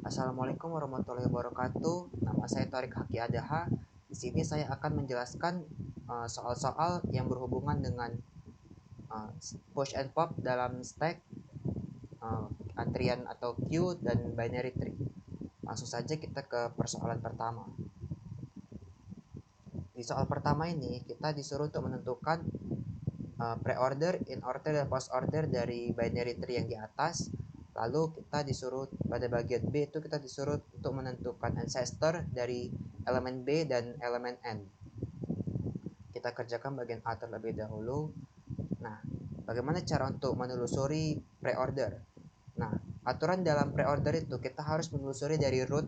Assalamualaikum warahmatullahi wabarakatuh. Nama saya Torik Haki Adaha. Di sini saya akan menjelaskan soal-soal yang berhubungan dengan push and pop dalam stack, uh, antrian atau queue dan binary tree. Langsung saja kita ke persoalan pertama. Di soal pertama ini kita disuruh untuk menentukan pre-order, in-order, dan post-order dari binary tree yang di atas. Lalu kita disuruh pada bagian B itu kita disuruh untuk menentukan ancestor dari elemen B dan elemen N. Kita kerjakan bagian A terlebih dahulu. Nah, bagaimana cara untuk menelusuri pre-order? Nah, aturan dalam pre-order itu kita harus menelusuri dari root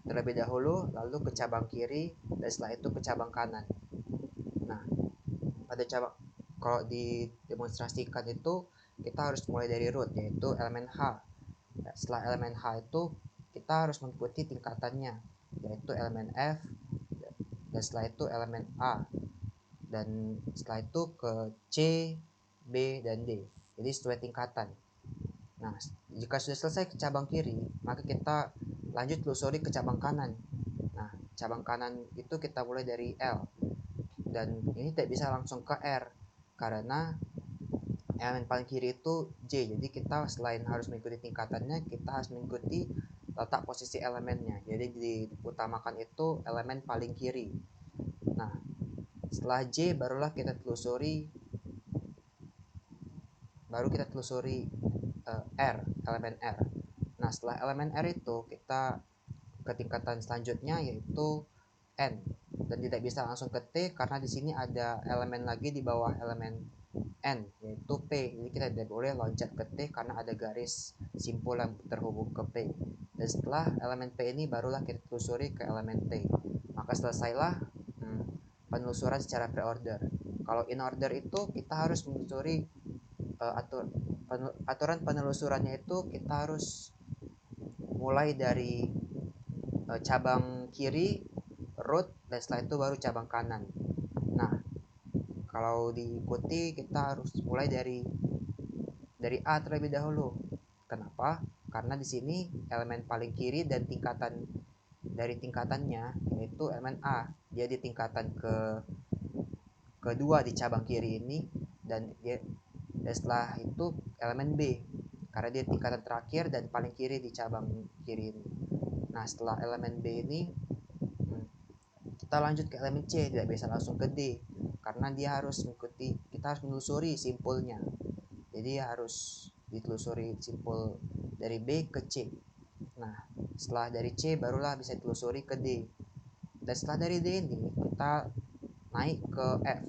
terlebih dahulu, lalu ke cabang kiri, dan setelah itu ke cabang kanan. Nah, pada cabang kalau didemonstrasikan itu kita harus mulai dari root, yaitu elemen H. Nah, setelah elemen H itu kita harus mengikuti tingkatannya, yaitu elemen F, dan setelah itu elemen A, dan setelah itu ke C, B, dan D. Jadi sesuai tingkatan. Nah, jika sudah selesai ke cabang kiri, maka kita lanjut telusuri ke cabang kanan. Nah, cabang kanan itu kita mulai dari L, dan ini tidak bisa langsung ke R karena elemen paling kiri itu J. Jadi kita selain harus mengikuti tingkatannya, kita harus mengikuti letak posisi elemennya. Jadi diutamakan itu elemen paling kiri. Nah, setelah J baru kita telusuri R, elemen R. Nah, setelah elemen R itu kita ke tingkatan selanjutnya yaitu N, dan tidak bisa langsung ke T karena di sini ada elemen lagi di bawah elemen N, yaitu P. Jadi kita tidak boleh loncat ke T karena ada garis simpul yang terhubung ke P. Dan setelah elemen P ini barulah kita telusuri ke elemen T. Maka selesailah penelusuran secara pre-order. Kalau in order itu kita harus menelusuri aturan penelusurannya itu kita harus mulai dari cabang kiri, root, dan setelah itu baru cabang kanan. Nah, kalau diikuti kita harus mulai dari A terlebih dahulu. Kenapa? Karena di sini elemen paling kiri dan tingkatan dari tingkatannya yaitu elemen A. Dia di tingkatan kedua di cabang kiri ini, dan setelah itu elemen B karena dia tingkatan terakhir dan paling kiri di cabang kiri ini. Nah, setelah elemen B ini kita lanjut ke elemen C, tidak bisa langsung ke D karena dia harus mengikuti, kita harus menelusuri simpulnya. Jadi harus ditelusuri simpul dari B ke C. Nah, setelah dari C barulah bisa ditelusuri ke D. Dan setelah dari D ini kita naik ke F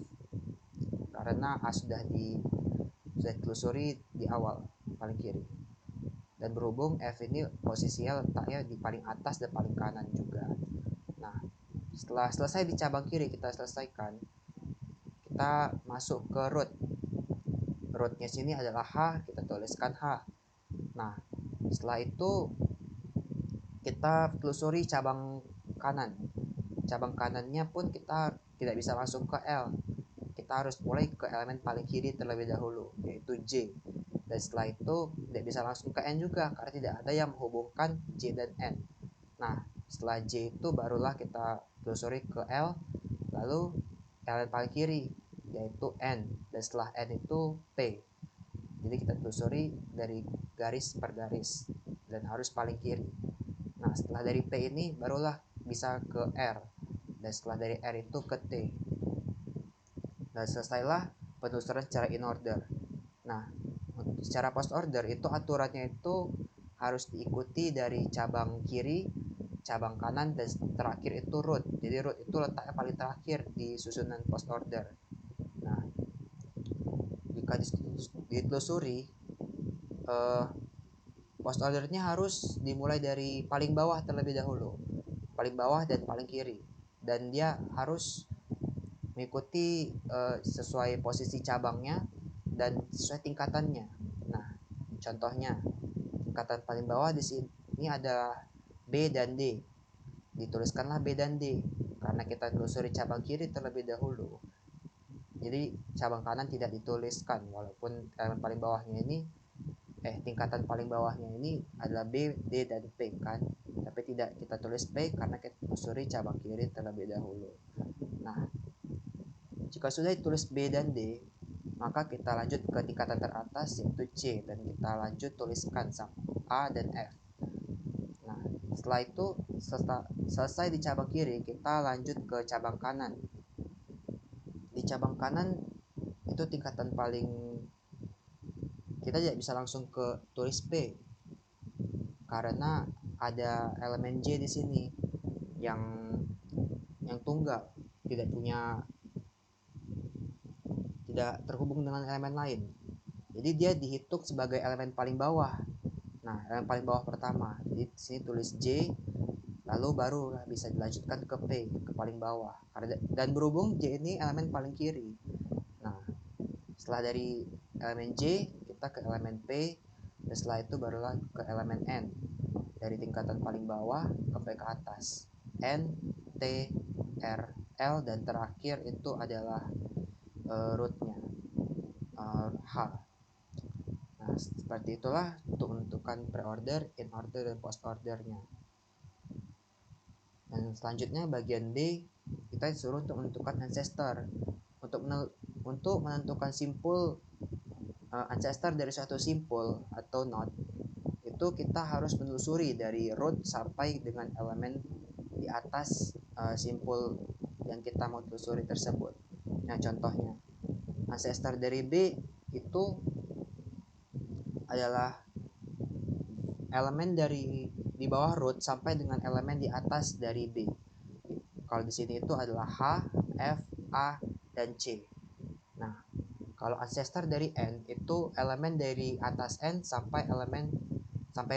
karena A sudah ditelusuri di awal paling kiri. Dan berhubung F ini posisinya letaknya di paling atas dan paling kanan juga. Nah, setelah selesai di cabang kiri kita selesaikan, kita masuk ke root. Rootnya sini adalah H, kita tuliskan H. Nah, setelah itu kita telusuri cabang kanan. Cabang kanannya pun kita tidak bisa langsung ke L. Kita harus mulai ke elemen paling kiri terlebih dahulu, yaitu J. Dan setelah itu tidak bisa langsung ke N juga karena tidak ada yang menghubungkan J dan N. Nah, setelah J itu barulah kita telusuri ke L, lalu elemen paling kiri yaitu N, dan setelah N itu P. Jadi kita telusuri dari garis per garis dan harus paling kiri. Nah, setelah dari P ini barulah bisa ke R, dan setelah dari R itu ke T. Dan selesailah penelusuran secara in order. Nah, secara post order itu aturannya itu harus diikuti dari cabang kiri, cabang kanan, dan terakhir itu root. Jadi root itu letaknya paling terakhir di susunan post order. Nah, jika ditelusuri post ordernya harus dimulai dari paling bawah terlebih dahulu, paling bawah dan paling kiri, dan dia harus mengikuti sesuai posisi cabangnya dan sesuai tingkatannya. Nah, contohnya tingkatan paling bawah di sini ada B dan D. Dituliskanlah B dan D karena kita telusuri cabang kiri terlebih dahulu. Jadi cabang kanan tidak dituliskan walaupun elemen paling bawahnya ini tingkatan paling bawahnya ini adalah B, D, dan P kan, tapi tidak kita tulis P karena kita telusuri cabang kiri terlebih dahulu. Nah, jika sudah ditulis B dan D, maka kita lanjut ke tingkatan teratas yaitu C, dan kita lanjut tuliskan A dan F. Nah, setelah itu selesai di cabang kiri, kita lanjut ke cabang kanan. Di cabang kanan itu tingkatan paling, kita tidak bisa langsung ke tulis P karena ada elemen J di sini yang tunggal, tidak terhubung dengan elemen lain. Jadi dia dihitung sebagai elemen paling bawah. Nah, elemen paling bawah pertama. Jadi di sini tulis J, lalu baru bisa dilanjutkan ke P, ke paling bawah. Dan berhubung J ini elemen paling kiri. Nah, setelah dari elemen J, kita ke elemen P, dan setelah itu barulah ke elemen N. Dari tingkatan paling bawah sampai ke atas. N, T, R, L, dan terakhir itu adalah rootnya, H. Nah, seperti itulah untuk menentukan pre-order, in-order, dan post-ordernya. Dan selanjutnya bagian D, kita disuruh untuk menentukan ancestor. Untuk menentukan simpul ancestor dari suatu simpul atau node, itu kita harus menelusuri dari root sampai dengan elemen di atas simpul yang kita mau telusuri tersebut. Nah, contohnya ancestor dari B itu adalah elemen dari di bawah root sampai dengan elemen di atas dari B. Kalau di sini itu adalah H, F, A, dan C. Nah, kalau ancestor dari N itu elemen dari atas N sampai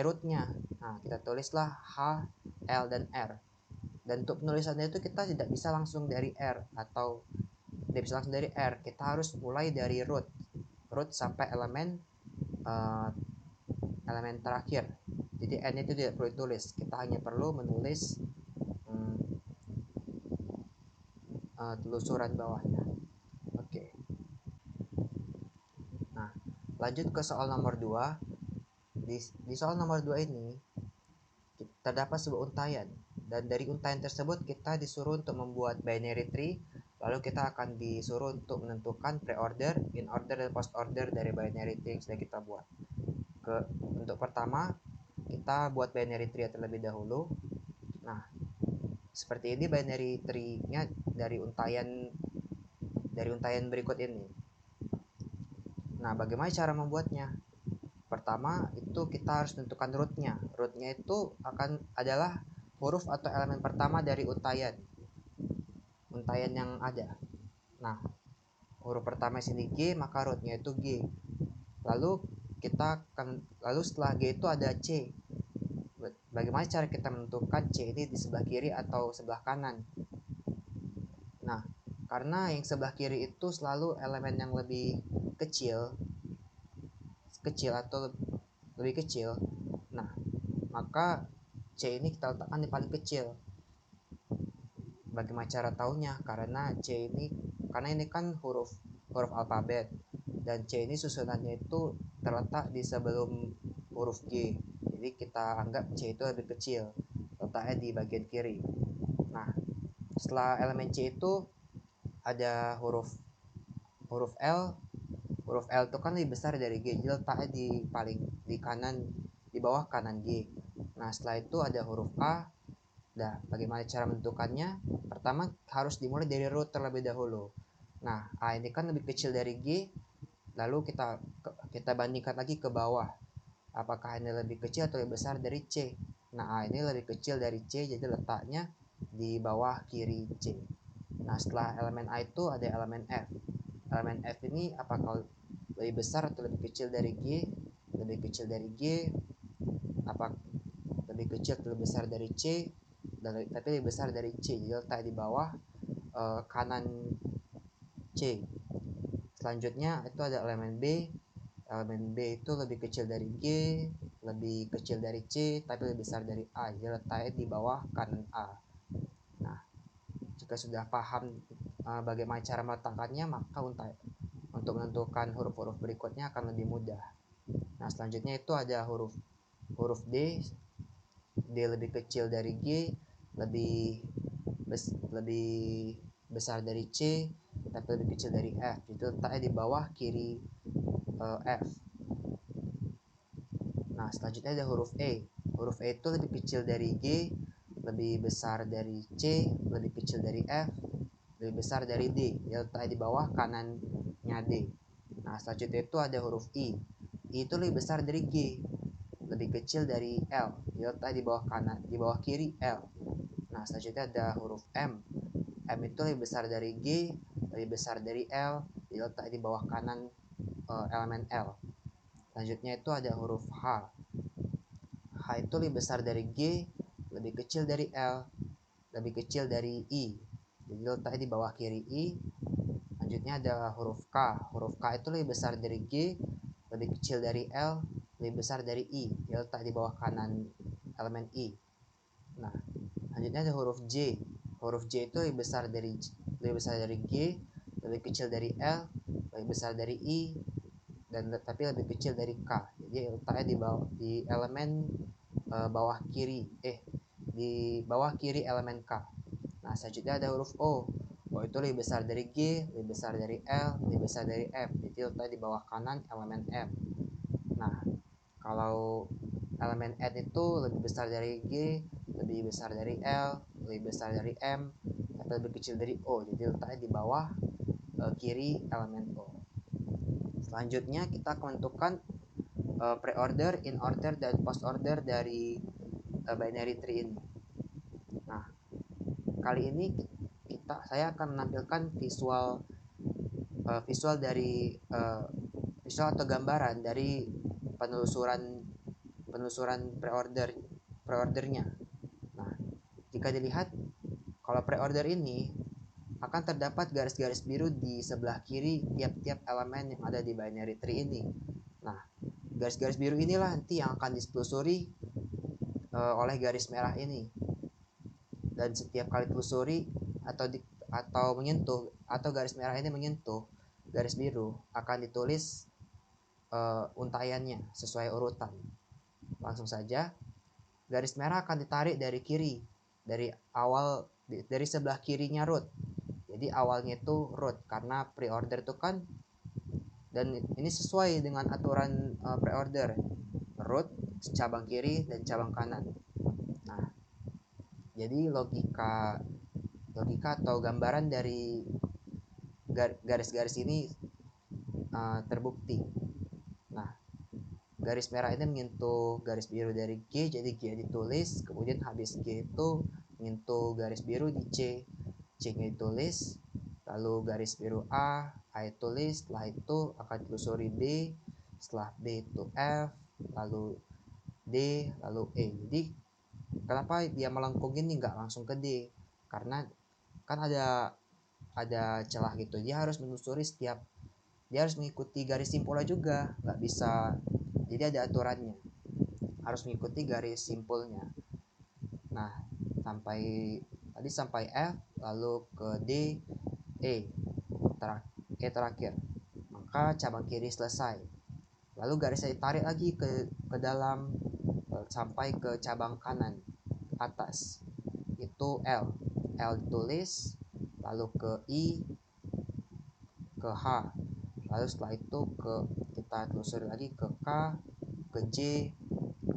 rootnya. Nah, kita tulislah H, L, dan R. Dan untuk penulisannya itu kita tidak bisa langsung dari R atau tidak bisa langsung dari R. Kita harus mulai dari root sampai elemen terakhir. Jadi N itu tidak perlu ditulis, kita hanya perlu menulis telusuran bawahnya. Oke. Nah, lanjut ke soal nomor 2. Di soal nomor 2 ini terdapat sebuah untayan, dan dari untayan tersebut kita disuruh untuk membuat binary tree. Lalu kita akan disuruh untuk menentukan pre-order, in-order, dan post-order dari binary tree yang sudah kita buat. Untuk pertama, kita buat binary tree terlebih dahulu. Nah, seperti ini binary tree-nya dari untayan berikut ini. Nah, bagaimana cara membuatnya? Pertama, itu kita harus menentukan rootnya. Rootnya itu adalah huruf atau elemen pertama dari untayan yang ada. Nah, huruf pertama sini G, maka rootnya itu G. Lalu setelah G itu ada C. Bagaimana cara kita menentukan C ini di sebelah kiri atau sebelah kanan? Nah, karena yang sebelah kiri itu selalu elemen yang lebih kecil atau lebih kecil. Nah, maka C ini kita letakkan di paling kecil. Bagaimana cara taunya? Karena ini kan huruf alfabet, dan C ini susunannya itu terletak di sebelum huruf G. Jadi kita anggap C itu lebih kecil, letaknya di bagian kiri. Nah, setelah elemen C itu ada huruf L. Huruf L itu kan lebih besar dari G, jadi letaknya di kanan, di bawah kanan G. Nah, setelah itu ada huruf A. Nah, bagaimana cara menentukannya? Pertama harus dimulai dari root terlebih dahulu. Nah, A ini kan lebih kecil dari G, lalu kita bandingkan lagi ke bawah. Apakah ini lebih kecil atau lebih besar dari C? Nah, A ini lebih kecil dari C, jadi letaknya di bawah kiri C. Nah, setelah elemen A itu ada elemen F. Elemen F ini apakah lebih besar atau lebih kecil dari G? Lebih kecil dari G. Apa lebih kecil atau lebih besar dari C? Tapi lebih besar dari C, jadi letak di bawah kanan C. Selanjutnya itu ada elemen B. Elemen B itu lebih kecil dari G, lebih kecil dari C, tapi lebih besar dari A, jadi letaknya di bawah kanan A. Nah, jika sudah paham bagaimana cara meletakkannya, maka untuk menentukan huruf-huruf berikutnya akan lebih mudah. Nah, selanjutnya itu ada huruf D. D lebih kecil dari G, lebih besar dari C, tapi lebih kecil dari F. Itu letaknya di bawah kiri F. Nah, selanjutnya ada huruf E. Huruf E itu lebih kecil dari G, lebih besar dari C, lebih kecil dari F, lebih besar dari D. Dia letaknya di bawah kanannya D. Nah, selanjutnya itu ada huruf I. I itu lebih besar dari G, lebih kecil dari L. Dia letaknya di bawah kanan, di bawah kiri L. Nah, selanjutnya ada huruf M. M itu lebih besar dari G, lebih besar dari L. Dia letaknya di bawah kanan elemen L. Selanjutnya itu ada huruf H. H itu lebih besar dari G, lebih kecil dari L, lebih kecil dari I. Jadi letaknya di bawah kiri I. Selanjutnya ada huruf K. Huruf K itu lebih besar dari G, lebih kecil dari L, lebih besar dari I. Dia letak di bawah kanan elemen I. Nah, selanjutnya ada huruf J. Huruf J itu lebih besar dari G, lebih kecil dari L, lebih besar dari I, dan tapi lebih kecil dari K. Jadi letaknya di elemen bawah kiri, di bawah kiri elemen K. Nah, selanjutnya ada huruf O. O itu lebih besar dari G, lebih besar dari L, lebih besar dari F. Jadi letaknya di bawah kanan elemen M. Nah, kalau elemen N itu lebih besar dari G, lebih besar dari L, lebih besar dari M, tapi lebih kecil dari O. Jadi letaknya di bawah kiri elemen O. Selanjutnya kita akan menentukan pre-order, in-order, dan post-order dari binary tree ini. Nah, kali ini saya akan menampilkan visual dari visual atau gambaran dari penelusuran pre-ordernya. Nah, jika dilihat, kalau pre-order ini akan terdapat garis-garis biru di sebelah kiri tiap-tiap elemen yang ada di binary tree ini. Nah, garis-garis biru inilah nanti yang akan ditelusuri oleh garis merah ini. Dan setiap kali telusuri atau menyentuh, atau garis merah ini menyentuh garis biru, akan ditulis untaiannya sesuai urutan. Langsung saja, garis merah akan ditarik dari kiri, dari sebelah kirinya root. Jadi awalnya itu root, karena pre-order itu kan, dan ini sesuai dengan aturan pre-order, root, cabang kiri dan cabang kanan. Nah, jadi logika atau gambaran dari garis-garis ini terbukti. Nah, garis merah ini menyentuh garis biru dari G, jadi G ditulis, kemudian habis G itu menyentuh garis biru di C, C-nya ditulis, lalu garis biru A ditulis, setelah itu akan telusuri B, setelah B itu F, lalu D, lalu E. Jadi kenapa dia melengkung ini nggak langsung ke D? Karena kan ada celah gitu, dia harus mengikuti garis simpulnya juga, nggak bisa, jadi ada aturannya, harus mengikuti garis simpulnya. Nah, sampai F, lalu ke D, E terakhir, maka cabang kiri selesai. Lalu garisnya ditarik lagi ke dalam sampai ke cabang kanan atas, itu L ditulis, lalu ke I, ke H, lalu setelah itu kita telusuri lagi ke K, ke J,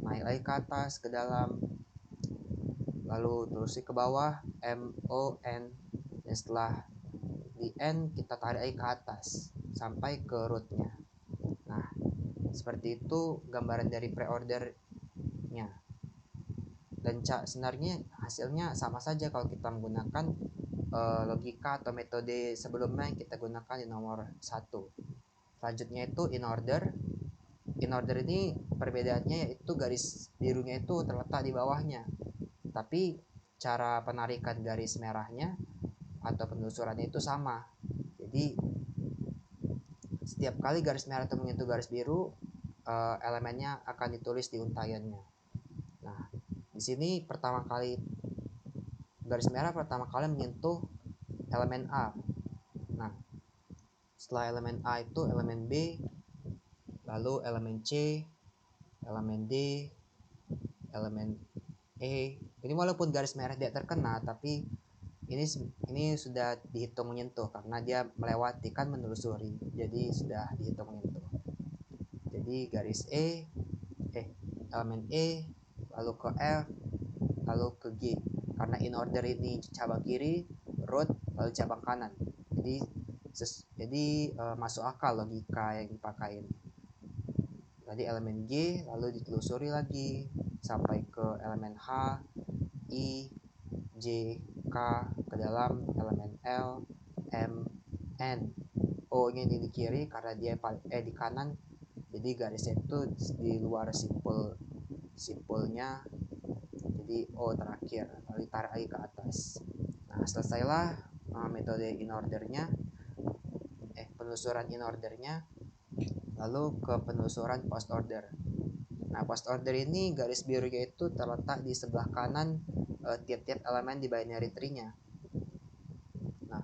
naik lagi ke atas ke dalam, lalu telusuri ke bawah M, O, N, dan setelah di N kita tarik lagi ke atas sampai ke rootnya. Nah, seperti itu gambaran dari pre-ordernya. Dan sebenarnya hasilnya sama saja kalau kita menggunakan logika atau metode sebelumnya yang kita gunakan di nomor 1. Selanjutnya itu in order. In order ini perbedaannya yaitu garis birunya itu terletak di bawahnya, tapi cara penarikan garis merahnya atau penelusurannya itu sama. Jadi setiap kali garis merah itu menyentuh garis biru, elemennya akan ditulis di untaiannya. Nah, di sini garis merah pertama kali menyentuh elemen A. Nah, setelah elemen A itu elemen B, lalu elemen C, elemen D, elemen E. Ini walaupun garis merah tidak terkena, tapi ini sudah dihitung menyentuh karena dia melewati, kan menelusuri, jadi sudah dihitung menyentuh. Jadi garis elemen E, lalu ke F, lalu ke G. Karena in order ini cabang kiri, root, lalu cabang kanan. Jadi masuk akal logika yang dipakai. Tadi elemen G, lalu ditelusuri lagi sampai ke elemen H, I, J, K, ke dalam elemen L, M, N. Oh, ini di kiri karena dia di kanan, jadi garisnya itu di luar simpulnya, jadi O terakhir, lalu ditarik lagi ke atas. Nah, selesailah metode in ordernya, penelusuran in ordernya, lalu ke penelusuran post order. Nah, post order ini garis birunya itu terletak di sebelah kanan tiap-tiap elemen di binary tree-nya. Nah,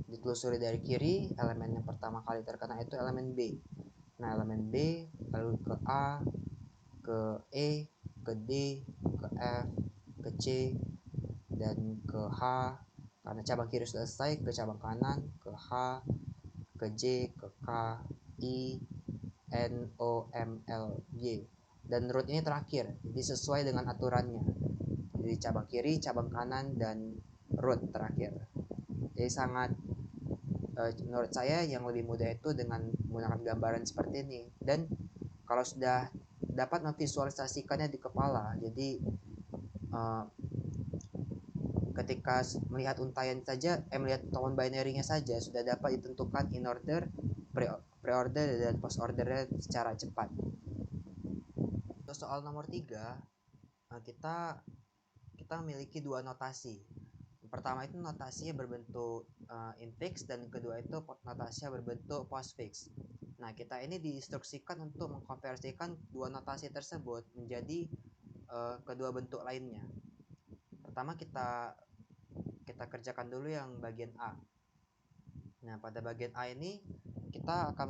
ditelusuri dari kiri, elemen yang pertama kali terkena itu elemen B. Nah, elemen B lalu ke A, ke E, ke D, ke F, ke C, dan ke H. Karena cabang kiri sudah selesai, ke cabang kanan, ke H, ke J, ke K, I, N, O, M, L, G. Dan root ini terakhir, jadi sesuai dengan aturannya. Jadi cabang kiri, cabang kanan, dan root terakhir. Jadi sangat, menurut saya yang lebih mudah itu dengan menggunakan gambaran seperti ini. Dan kalau sudah dapat memvisualisasikannya di kepala, jadi ketika melihat untayan saja, melihat token binary-nya saja sudah dapat ditentukan in order, pre-order, dan post order secara cepat. Untuk soal nomor 3, kita memiliki dua notasi. Pertama itu notasinya berbentuk infix, dan kedua itu notasinya berbentuk postfix. Nah, kita ini diinstruksikan untuk mengkonversikan dua notasi tersebut menjadi kedua bentuk lainnya. Pertama kita kerjakan dulu yang bagian A. Nah, pada bagian A ini kita akan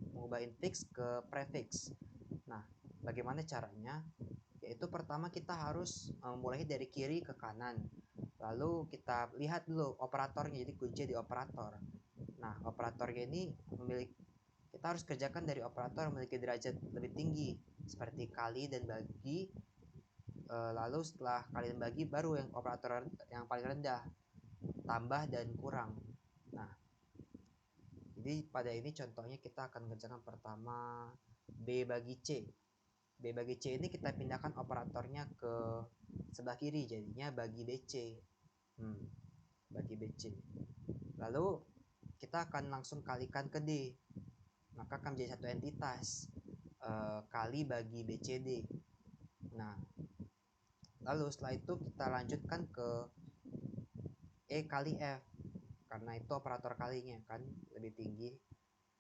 mengubah infix ke prefix. Nah, bagaimana caranya? Yaitu pertama kita harus mulai dari kiri ke kanan. Lalu kita lihat dulu operatornya, jadi kunci di operator. Nah, operatornya ini kita harus kerjakan dari operator memiliki derajat lebih tinggi, seperti kali dan bagi. Lalu setelah kali dan bagi, baru yang operator yang paling rendah, tambah dan kurang. Nah, jadi pada ini contohnya kita akan mengerjakan pertama B bagi C. B bagi C ini kita pindahkan operatornya ke sebelah kiri, jadinya bagi BC. Bagi BC. Lalu kita akan langsung kalikan ke D, maka akan menjadi satu entitas, kali bagi BCD. Nah, lalu setelah itu kita lanjutkan ke E kali F, karena itu operator kalinya kan lebih tinggi.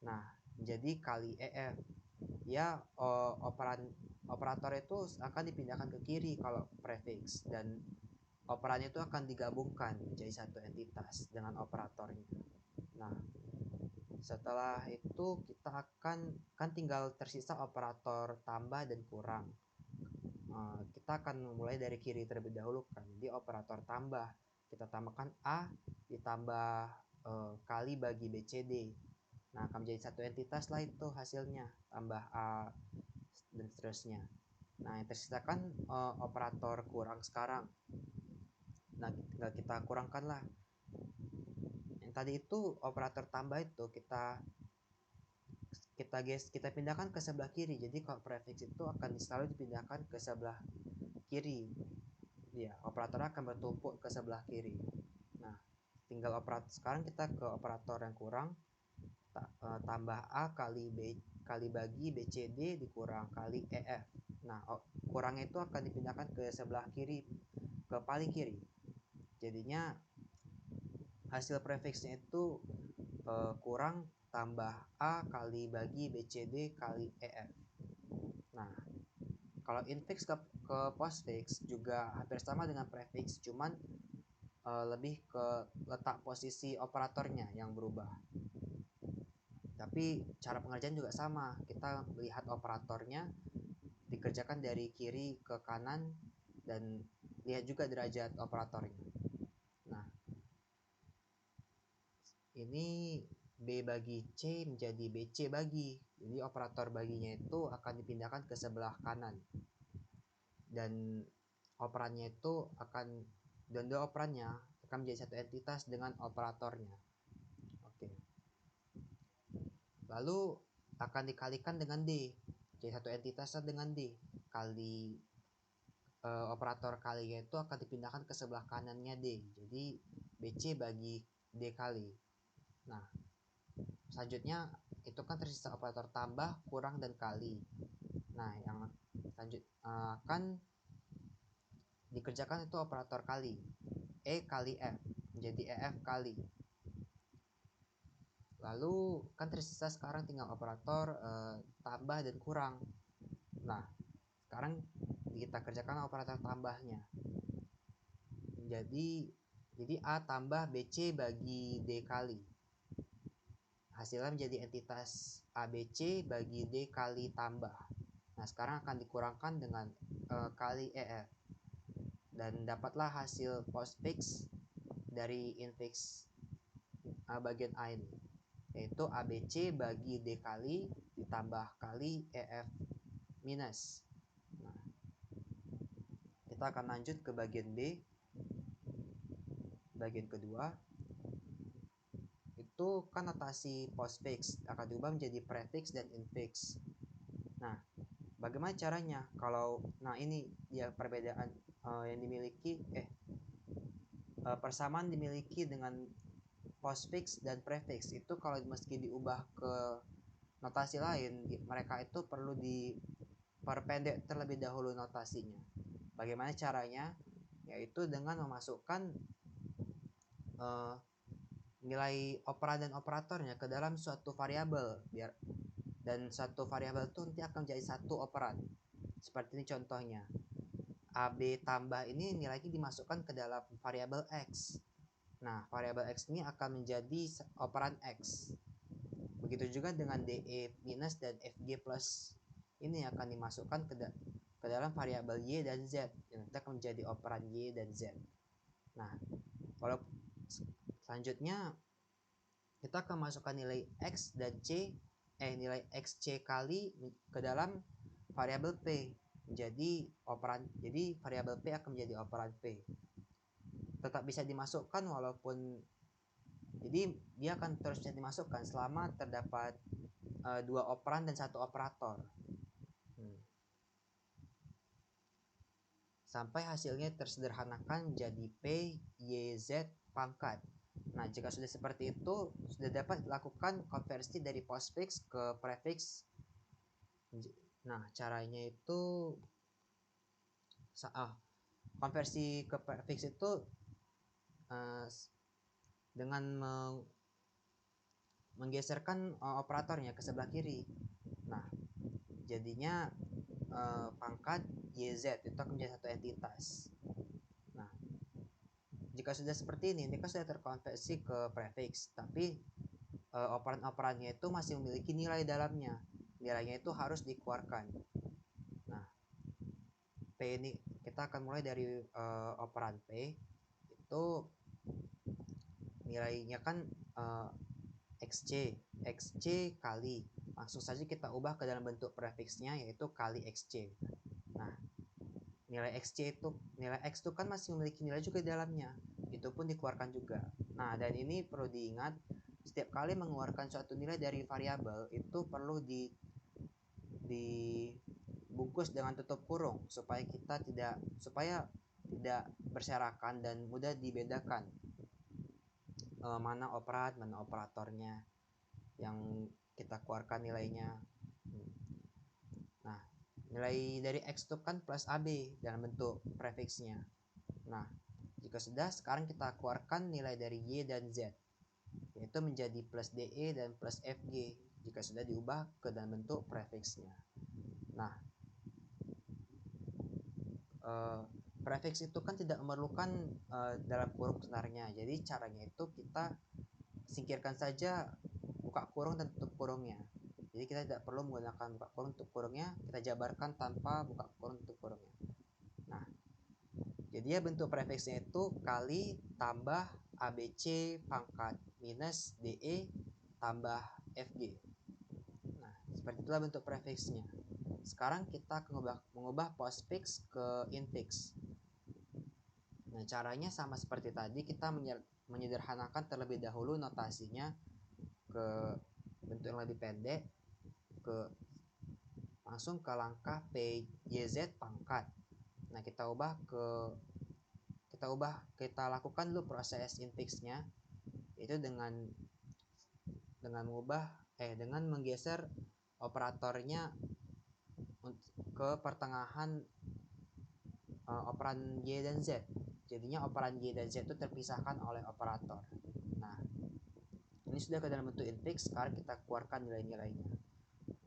Nah, jadi kali EF. Ya, operator itu akan dipindahkan ke kiri kalau prefix, dan operannya itu akan digabungkan menjadi satu entitas dengan operatornya. Nah, setelah itu kita kan tinggal tersisa operator tambah dan kurang. Kita akan mulai dari kiri terlebih dahulu kan. Jadi operator tambah, kita tambahkan A ditambah kali bagi BCD. Nah, akan menjadi satu entitas lah itu hasilnya, tambah A dan seterusnya. Nah, yang tersisa kan operator kurang sekarang. Nah, tinggal kita kurangkan lah. Yang tadi itu operator tambah itu kita pindahkan ke sebelah kiri. Jadi kalau prefix itu akan selalu dipindahkan ke sebelah kiri. Ya, operatornya akan bertumpuk ke sebelah kiri. Nah, tinggal sekarang kita ke operator yang kurang, tambah A kali bagi BCD dikurang kali EF. Nah, kurangnya itu akan dipindahkan ke sebelah kiri, ke paling kiri. Jadinya hasil prefixnya itu kurang tambah A kali bagi BCD kali EF. Nah, kalau infix ke postfix juga hampir sama dengan prefix, cuman lebih ke letak posisi operatornya yang berubah. Tapi cara pengerjaan juga sama, kita melihat operatornya dikerjakan dari kiri ke kanan dan lihat juga derajat operatornya. Nah, ini B bagi C menjadi BC bagi. Jadi operator baginya itu akan dipindahkan ke sebelah kanan. Dan operannya itu akan, dan dua operannya akan menjadi satu entitas dengan operatornya. Oke. Lalu akan dikalikan dengan D. Jadi satu entitas dengan D. Kali operator kalinya itu akan dipindahkan ke sebelah kanannya D. Jadi BC bagi D kali. Nah, selanjutnya itu kan tersisa operator tambah, kurang, dan kali. Nah, yang lanjut akan dikerjakan itu operator kali. E kali F menjadi EF kali. Lalu kan tersisa sekarang tinggal operator tambah dan kurang. Nah, sekarang kita kerjakan operator tambahnya. Jadi A tambah BC bagi D kali. Hasilnya menjadi entitas ABC bagi D kali tambah. Nah, sekarang akan dikurangkan dengan kali EF. Dan dapatlah hasil postfix dari infix bagian A ini. Yaitu ABC bagi D kali ditambah kali EF minus. Nah, kita akan lanjut ke bagian B. Bagian kedua itu kan notasi postfix akan diubah menjadi prefix dan infix. Nah, bagaimana caranya? Nah ini dia perbedaan yang dimiliki persamaan dimiliki dengan postfix dan prefix itu kalau meski diubah ke notasi lain, mereka itu perlu diperpendek terlebih dahulu notasinya. Bagaimana caranya? Yaitu dengan memasukkan nilai operan dan operatornya ke dalam suatu variabel, dan suatu variabel itu nanti akan menjadi satu operan. Seperti ini contohnya. AB tambah ini nilainya dimasukkan ke dalam variabel X. Nah, variabel X ini akan menjadi operan X. Begitu juga dengan DE minus dan FG plus ini akan dimasukkan ke dalam variabel Y dan Z. Yang nanti akan menjadi operan Y dan Z. Nah, kalau selanjutnya kita akan masukkan nilai X dan C, nilai XC kali ke dalam variabel P. Jadi variabel P akan menjadi operan P. Tetap bisa dimasukkan walaupun, jadi dia akan terus bisa dimasukkan selama terdapat dua operan dan satu operator. Sampai hasilnya tersederhanakan menjadi P, Y, Z pangkat. Nah, jika sudah seperti itu, sudah dapat dilakukan konversi dari postfix ke prefix. Nah, caranya itu konversi ke prefix itu dengan menggeserkan operatornya ke sebelah kiri. Nah, jadinya pangkat YZ itu akan menjadi satu entitas. Nah, jika sudah seperti ini kan sudah terkonversi ke prefix, tapi operan-operannya itu masih memiliki nilai dalamnya. Nilainya itu harus dikeluarkan. Nah, P ini kita akan mulai dari operan P itu nilainya kan XC kali, langsung saja kita ubah ke dalam bentuk prefixnya yaitu kali XC. Nah, nilai XC itu, nilai X itu kan masih memiliki nilai juga di dalamnya, itu pun dikeluarkan juga. Nah, dan ini perlu diingat, setiap kali mengeluarkan suatu nilai dari variabel itu perlu dibungkus dengan tutup kurung supaya tidak berserakan dan mudah dibedakan mana operan, mana operatornya yang kita keluarkan nilainya. Nah, nilai dari X itu kan plus AB dalam bentuk prefixnya. Nah, jika sudah, sekarang kita keluarkan nilai dari Y dan Z, yaitu menjadi plus DE dan plus FG jika sudah diubah ke dalam bentuk prefixnya. Nah, prefix itu kan tidak memerlukan dalam kurung sebenarnya. Jadi caranya itu kita singkirkan saja buka kurung dan tutup kurungnya. Jadi kita tidak perlu menggunakan buka kurung tutup kurungnya, kita jabarkan tanpa buka kurung tutup kurungnya. Nah, jadi ya bentuk prefiksnya itu kali tambah ABC pangkat minus DE tambah FG. Nah, seperti itulah bentuk prefiksnya. Sekarang kita mengubah postfix ke infix. Nah, caranya sama seperti tadi, kita menyederhanakan terlebih dahulu notasinya ke bentuk yang lebih pendek, langsung ke langkah PYZ pangkat. Nah, kita lakukan dulu proses infixnya, itu dengan menggeser operatornya ke pertengahan operan Y dan Z. Jadinya operan Y dan Z itu terpisahkan oleh operator. Nah, ini sudah ke dalam bentuk infix. Sekarang kita keluarkan nilai-nilainya.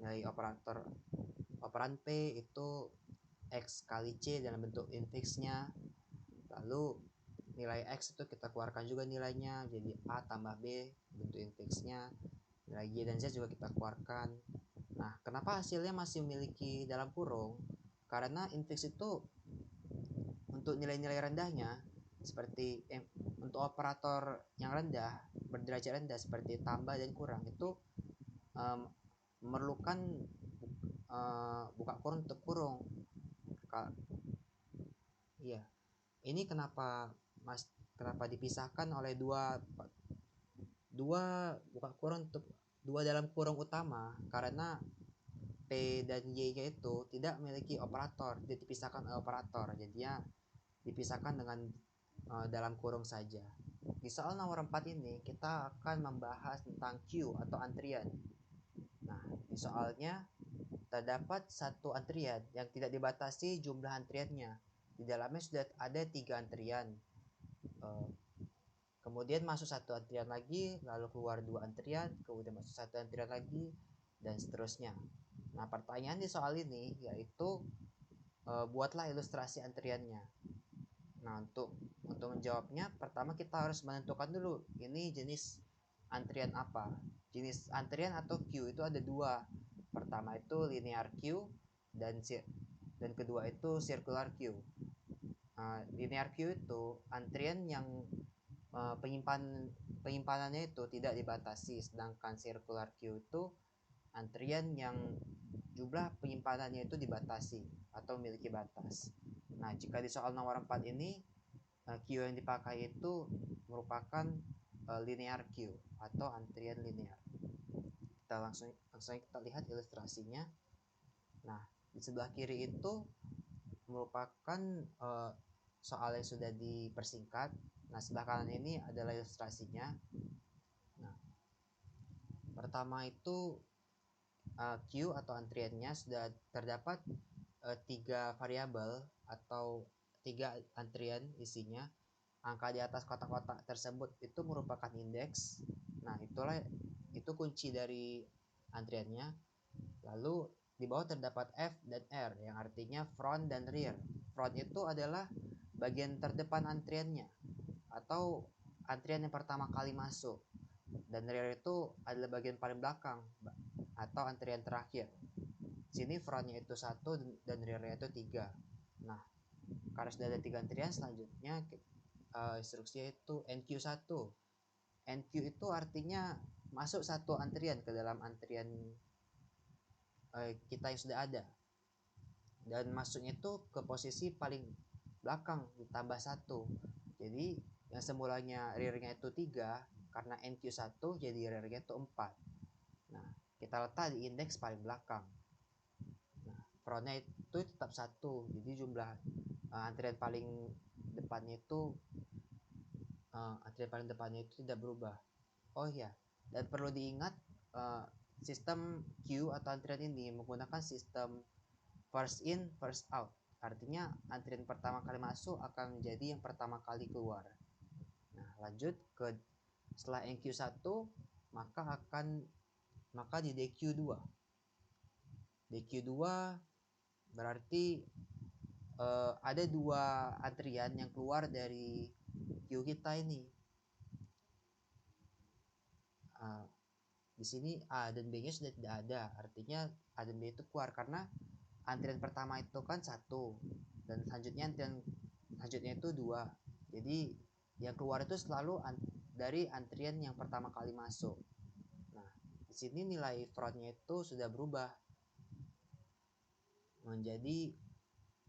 Nilai operan P itu X kali C dalam bentuk infixnya. Lalu nilai X itu kita keluarkan juga nilainya, jadi A tambah B bentuk infixnya. Nilai Y dan Z juga kita keluarkan. Nah, kenapa hasilnya masih memiliki dalam kurung? Karena infix itu untuk nilai-nilai rendahnya, seperti untuk operator yang rendah, berderajat rendah seperti tambah dan kurang, itu memerlukan buka kurung tutup kurung. Iya, ini kenapa dipisahkan oleh dua buka kurung tutup, dua dalam kurung utama, karena P dan Y-nya itu tidak memiliki operator, tidak dipisahkan oleh operator, jadinya dipisahkan dengan dalam kurung saja. Di soal nomor 4 ini kita akan membahas tentang queue atau antrian. Nah, di soalnya terdapat satu antrian yang tidak dibatasi jumlah antriannya. Di dalamnya sudah ada 3 antrian. Kemudian masuk satu antrian lagi, lalu keluar 2 antrian, kemudian masuk satu antrian lagi, dan seterusnya. Nah, pertanyaan di soal ini yaitu buatlah ilustrasi antriannya. Nah, untuk menjawabnya, pertama kita harus menentukan dulu ini jenis antrian apa. Jenis antrian atau queue itu ada dua. Pertama itu linear queue dan kedua itu circular queue. Linear queue itu antrian yang penyimpanannya itu tidak dibatasi, sedangkan circular queue itu antrian yang jumlah penyimpanannya itu dibatasi atau memiliki batas. Nah, jika di soal nomor 4 ini queue yang dipakai itu merupakan linear queue atau antrian linear. Kita langsung kita lihat ilustrasinya. Nah, di sebelah kiri itu merupakan soal yang sudah dipersingkat. Nah, sebelah kanan ini adalah ilustrasinya. Nah, pertama itu queue atau antriannya sudah terdapat 3 variabel atau 3 antrian isinya. Angka di atas kotak-kotak tersebut itu merupakan indeks. Nah, itu kunci dari antriannya. Lalu di bawah terdapat F dan R yang artinya front dan rear. Front itu adalah bagian terdepan antriannya atau antrian yang pertama kali masuk, dan rear itu adalah bagian paling belakang atau antrian terakhir. Sini frontnya itu 1 dan rearnya itu 3. Nah, karena sudah ada 3 antrian, selanjutnya instruksinya itu NQ1. NQ itu artinya masuk satu antrian ke dalam antrian kita yang sudah ada, dan masuknya itu ke posisi paling belakang ditambah 1. Jadi yang semulanya rearnya itu 3, karena NQ1 jadi rearnya itu 4. Nah, kita letak di indeks paling belakang. Nah, frontnya itu tetap 1, jadi jumlah antrian paling depannya itu tidak berubah. Oh iya, dan perlu diingat sistem queue atau antrian ini menggunakan sistem first in first out. Artinya antrian pertama kali masuk akan menjadi yang pertama kali keluar. Nah, lanjut ke setelah NQ1 maka di DQ2. DQ2 berarti ada 2 antrian yang keluar dari queue kita ini. Di sini A dan B-nya sudah tidak ada, artinya A dan B itu keluar karena antrian pertama itu kan 1 dan selanjutnya itu 2. Jadi yang keluar itu selalu dari antrian yang pertama kali masuk. Nah, di sini nilai frontnya itu sudah berubah menjadi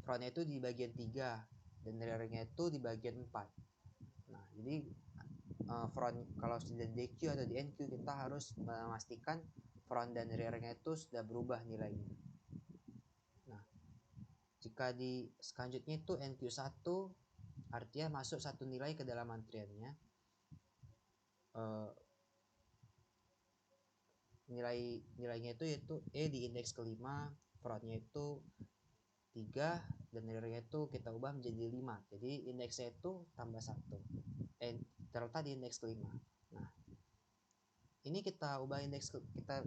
frontnya itu di bagian 3 dan rearnya itu di bagian 4. Nah, jadi front kalau sudah di DQ atau di NQ kita harus memastikan front dan rearnya itu sudah berubah nilainya. Nah, jika di selanjutnya itu NQ1 artinya masuk satu nilai ke dalam antriannya, nilainya itu yaitu E di indeks kelima, frontnya itu 3 dan rearnya itu kita ubah menjadi 5. Jadi indeksnya itu tambah 1. Terletak di indeks kelima. Nah, ini kita ubah indeks, kita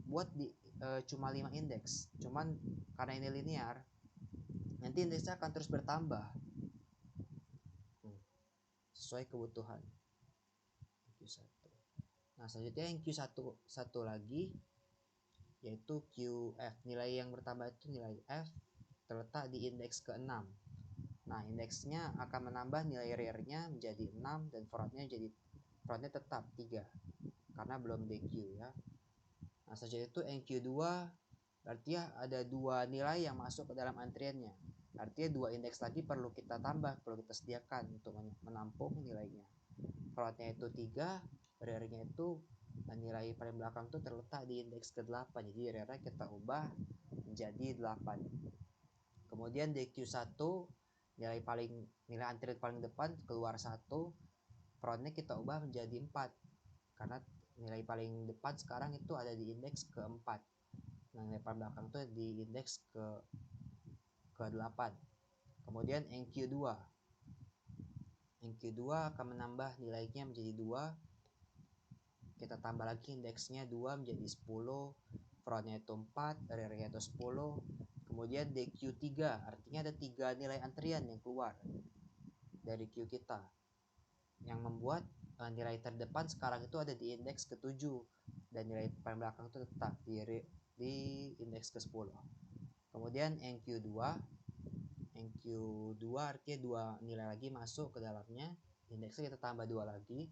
buat di cuma 5 indeks. Cuman karena ini linear, nanti indeksnya akan terus bertambah sesuai kebutuhan. Q1. Nah, selanjutnya yang Q1 lagi yaitu QF. Nilai yang bertambah itu nilai F terletak di indeks ke-6. Nah, indeksnya akan menambah nilai rearnya menjadi 6 dan frontnya tetap 3 karena belum DQ ya. Nah, selanjutnya itu NQ2 berarti ya ada 2 nilai yang masuk ke dalam antriannya. Artinya 2 indeks lagi perlu kita tambah, perlu kita sediakan untuk menampung nilainya. Frontnya itu 3, rearnya itu nilai paling belakang itu terletak di indeks ke-8. Jadi rearnya kita ubah menjadi 8. Kemudian DQ1 nilai antrian paling depan keluar 1, frontnya kita ubah menjadi 4 karena nilai paling depan sekarang itu ada di indeks ke-4. Nah, nilai paling belakang itu di indeks ke-8. Kemudian NQ2 akan menambah nilainya menjadi 2. Kita tambah lagi indeksnya 2 menjadi 10, frontnya itu 4, rearnya itu 10. Kemudian DQ3 artinya ada 3 nilai antrian yang keluar dari Q kita yang membuat nilai terdepan sekarang itu ada di indeks ke-7 dan nilai paling belakang itu tetap di indeks ke-10. Kemudian NQ2 artinya 2 nilai lagi masuk ke dalamnya, indeksnya kita tambah 2 lagi.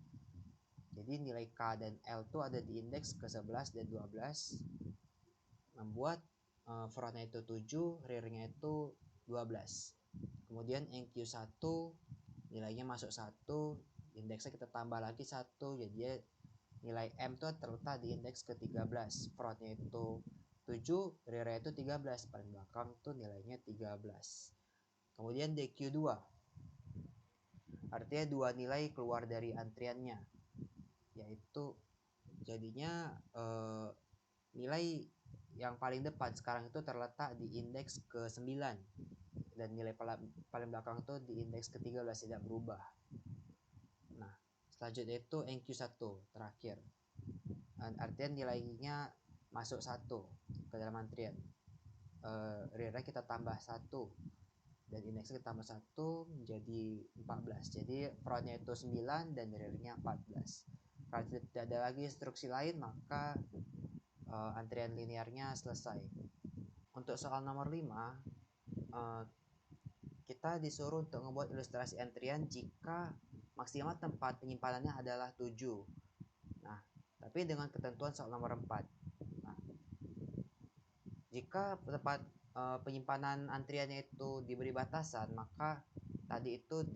Jadi nilai K dan L itu ada di indeks ke-11 dan 12 membuat frontnya itu 7, rearnya itu 12. Kemudian NQ1 nilainya masuk 1, indeksnya kita tambah lagi 1, jadi nilai M itu terletak di indeks ke-13. Frontnya itu 7, rearnya itu 13, paling belakang itu nilainya 13. Kemudian DQ2 artinya 2 nilai keluar dari antriannya, yaitu jadinya nilai yang paling depan sekarang itu terletak di indeks ke-9 dan nilai paling belakang itu di indeks ke-13 tidak berubah. Nah, selanjutnya itu NQ1 terakhir. Artinya nilainya masuk 1 ke dalam antrian. Rearnya kita tambah 1 dan indeksnya kita tambah 1 menjadi 14. Jadi frontnya itu 9 dan rearnya 14. Kalau tidak ada lagi instruksi lain maka antrian linearnya selesai. Untuk soal nomor 5, kita disuruh untuk membuat ilustrasi antrian jika maksimal tempat penyimpanannya adalah 7. Nah, tapi dengan ketentuan soal nomor 4. Nah, jika tempat penyimpanan antriannya itu diberi batasan, maka tadi itu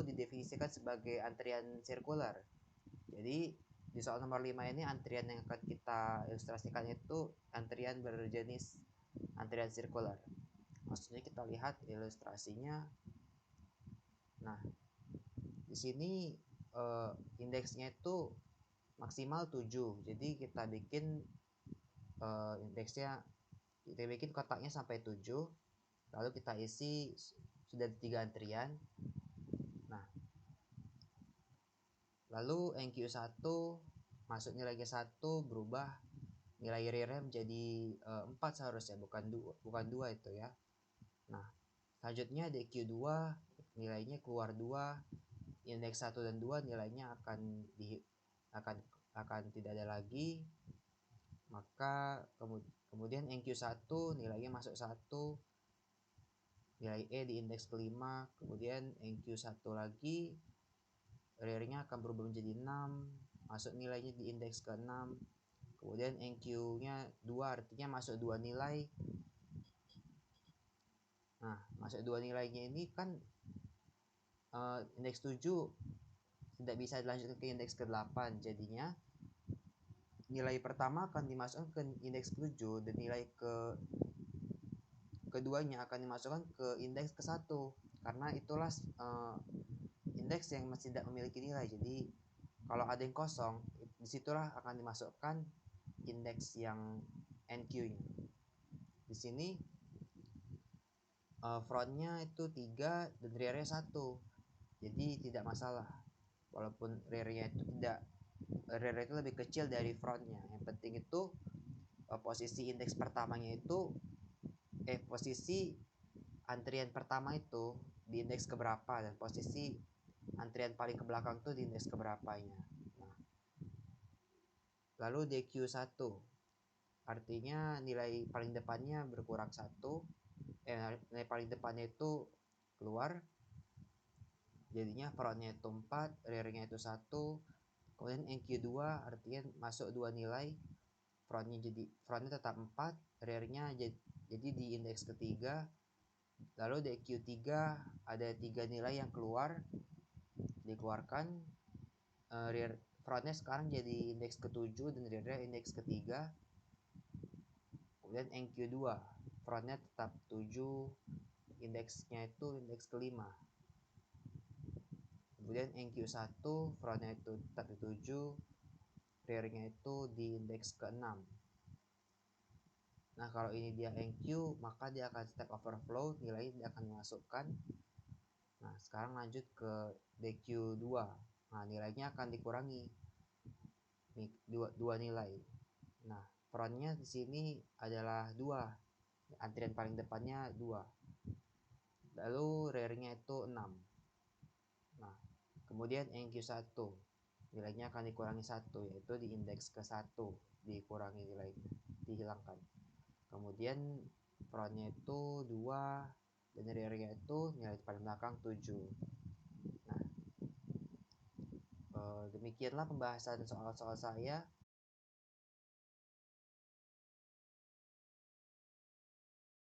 didefinisikan sebagai antrian sirkular. Jadi di soal nomor 5 ini antrian yang akan kita ilustrasikan itu antrian berjenis antrian sirkular. Maksudnya kita lihat ilustrasinya. Nah, di sini indeksnya itu maksimal 7. Jadi kita bikin kotaknya sampai 7. Lalu kita isi sudah 3 antrian. Nah, lalu NQ1 masuk nilai 1 berubah nilai rearnya menjadi 4 seharusnya, bukan 2 itu ya. Nah, selanjutnya DQ2 nilainya keluar 2, indeks 1 dan 2 nilainya akan akan tidak ada lagi, maka kemudian NQ1 nilainya masuk 1, nilai E di indeks kelima, kemudian NQ1 lagi rear-nya akan berubah menjadi 6, masuk nilainya di indeks ke-6, kemudian NQ-nya 2 artinya masuk 2 nilai. Nah, masuk 2 nilainya ini kan indeks 7 tidak bisa dilanjutkan ke indeks ke-8, jadinya nilai pertama akan dimasukkan ke indeks ke-7 dan nilai keduanya akan dimasukkan ke indeks ke-1 karena itulah indeks yang masih tidak memiliki nilai. Jadi kalau ada yang kosong, disitulah akan dimasukkan indeks yang NQ-nya. Di sini frontnya itu 3 dan rear-nya 1. Jadi tidak masalah. Walaupun rear-nya itu rear-nya itu lebih kecil dari frontnya. Yang penting itu posisi indeks pertamanya itu posisi antrian pertama itu di indeks keberapa dan posisi antrian paling ke belakang tuh di indeks keberapanya. Nah, lalu DQ1 artinya nilai paling depannya berkurang 1, nilai paling depannya itu keluar, jadinya frontnya itu 4, rearnya itu 1, kemudian NQ2 artinya masuk 2 nilai, frontnya tetap 4, rearnya jadi di indeks ketiga. Lalu di Q3 ada 3 nilai yang dikeluarkan, rear frontnya sekarang jadi indeks ke-7 dan rearnya indeks ketiga. Kemudian NQ2 frontnya tetap 7, indeksnya itu indeks kelima. Kemudian NQ1 frontnya itu tetap di 7, rearnya itu di indeks ke-6. Nah, kalau ini dia NQ, maka dia akan stack overflow, nilai dia akan dimasukkan. Nah, sekarang lanjut ke DQ2. Nah, nilainya akan dikurangi. Nih, dua nilai. Nah, frontnya di sini adalah 2. Antrian paling depannya 2. Lalu rearnya itu 6. Nah, kemudian NQ1. Nilainya akan dikurangi 1, yaitu di indeks ke-1. Dikurangi nilainya, dihilangkan. Kemudian frontnya itu 2 dan rearnya itu nilai paling belakang 7. Nah, demikianlah pembahasan soal-soal saya.